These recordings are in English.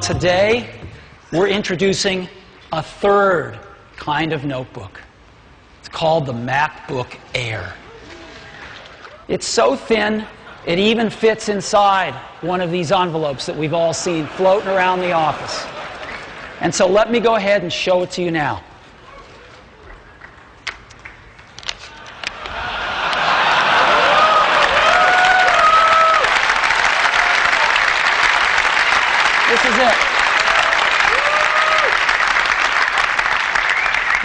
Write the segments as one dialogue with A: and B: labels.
A: Today, we're introducing a third kind of notebook. It's called the MacBook Air. It's so thin, it even fits inside one of these envelopes that we've all seen floating around the office. And so let me go ahead and show it to you now. This is it.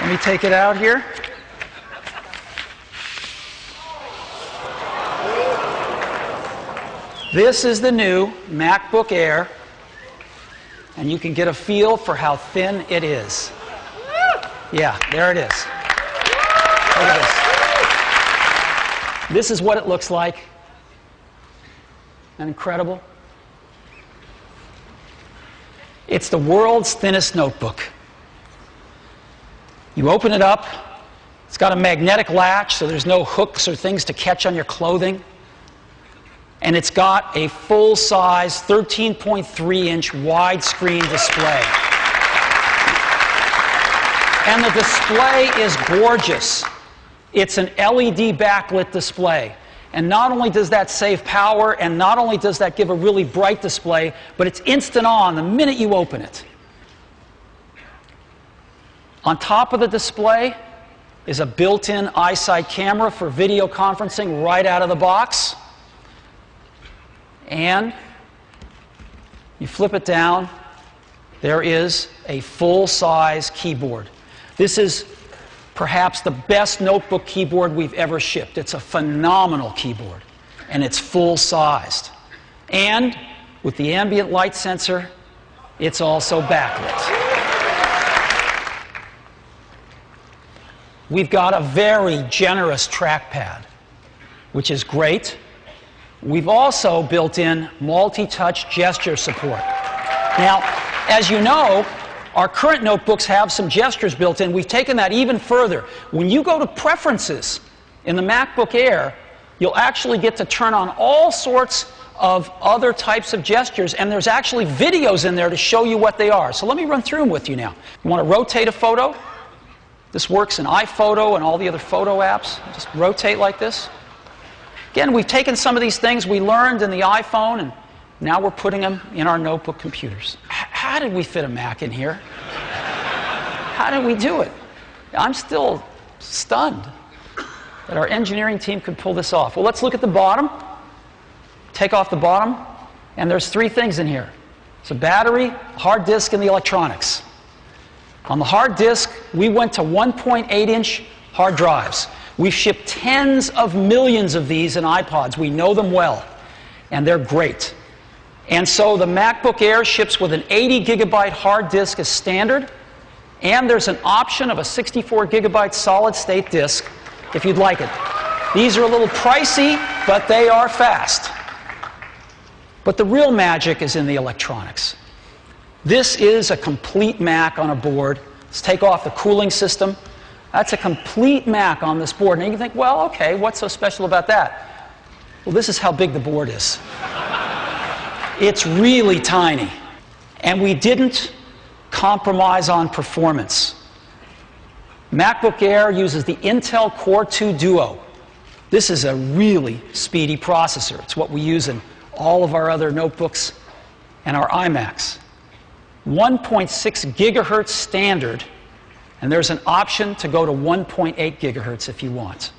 A: Let me take it out here. This is the new MacBook Air, and you can get a feel for how thin it is. Yeah, there it is. Look at this. This is what it looks like. Isn't that incredible? It's the world's thinnest notebook. You open it up. It's got a magnetic latch, so there's no hooks or things to catch on your clothing. And it's got a full-size 13.3-inch widescreen display. And the display is gorgeous. It's an LED backlit display. And not only does that save power, and not only does that give a really bright display, but it's instant on the minute you open it. On top of the display is a built-in iSight camera for video conferencing right out of the box. And you flip it down, there is a full-size keyboard. This is perhaps the best notebook keyboard we've ever shipped. It's a phenomenal keyboard, and it's full-sized. And with the ambient light sensor, it's also backlit. We've got a very generous trackpad, which is great. We've also built in multi-touch gesture support. Now, as you know, our current notebooks have some gestures built in. We've taken that even further. When you go to Preferences in the MacBook Air, you'll actually get to turn on all sorts of other types of gestures, and there's actually videos in there to show you what they are. So let me run through them with you now. You want to rotate a photo? This works in iPhoto and all the other photo apps. Just rotate like this. Again, we've taken some of these things we learned in the iPhone, and now we're putting them in our notebook computers. How did we fit a Mac in here? How did we do it? I'm still stunned that our engineering team could pull this off. Well, let's look at the bottom. Take off the bottom, and there's three things in here. It's a battery, hard disk, and the electronics. On the hard disk, we went to 1.8-inch hard drives. We've shipped tens of millions of these in iPods. We know them well, and they're great. And so the MacBook Air ships with an 80-gigabyte hard disk as standard, and there's an option of a 64-gigabyte solid-state disk if you'd like it. These are a little pricey, but they are fast. But the real magic is in the electronics. This is a complete Mac on a board. Let's take off the cooling system. That's a complete Mac on this board. And you can think, well, okay, what's so special about that? Well, this is how big the board is. It's really tiny. And we didn't compromise on performance. MacBook Air uses the Intel Core 2 Duo. This is a really speedy processor. It's what we use in all of our other notebooks and our iMacs. 1.6 gigahertz standard, and there's an option to go to 1.8 gigahertz if you want.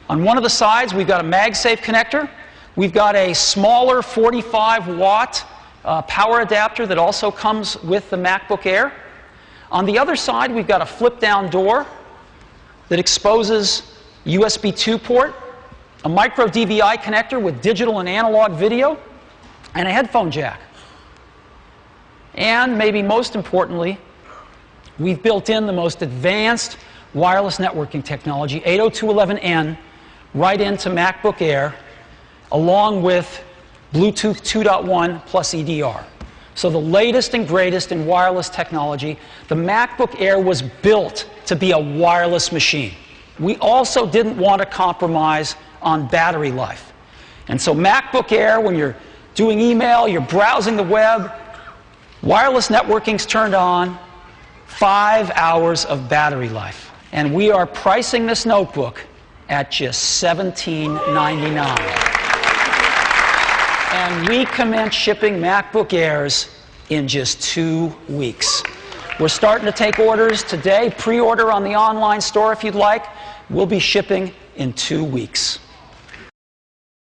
A: On one of the sides, we've got a MagSafe connector. We've got a smaller 45-watt power adapter that also comes with the MacBook Air. On the other side, we've got a flip-down door that exposes USB 2 port, a micro DVI connector with digital and analog video, and a headphone jack. And maybe most importantly, we've built in the most advanced wireless networking technology, 802.11n, right into MacBook Air, along with Bluetooth 2.1 plus EDR. So the latest and greatest in wireless technology. The MacBook Air was built to be a wireless machine. We also didn't want to compromise on battery life. And so MacBook Air, when you're doing email, you're browsing the web, Wireless networking's turned on, 5 hours of battery life. And we are pricing this notebook at just $17.99. And we commence shipping MacBook Airs in just 2 weeks. We're starting to take orders today. Pre-order on the online store if you'd like. We'll be shipping in 2 weeks.